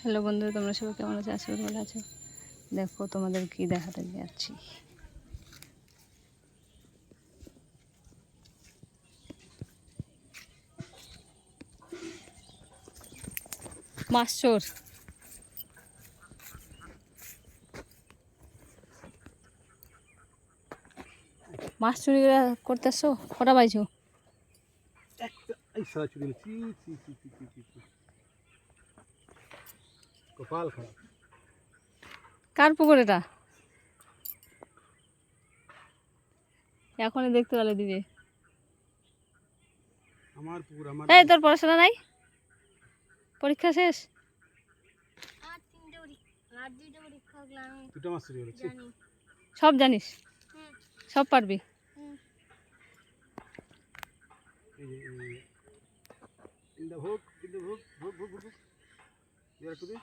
Hello বন্ধু, তোমরা সবাই কেমন আছো? আশা করি ভালো আছো। দেখো তোমাদের কি দেখাতে যাচ্ছি। মাছ চোর, মাছ চুরি করতেছো? কটা পাইছো? কপাল খারাপ। কার পুকুর এটা? এখনই দেখতে পেলে দিবে। আমার পুকুর, আমার এই তোর পড়াশোনা নাই? পরীক্ষা শেষ? দুটো মাছ চুরি করেছি। সব জানিস? সব পারবি? এই যে ভোগ, কিন্তু ভোগ ভোগ ভোগ ভোগ এবার একটু দে।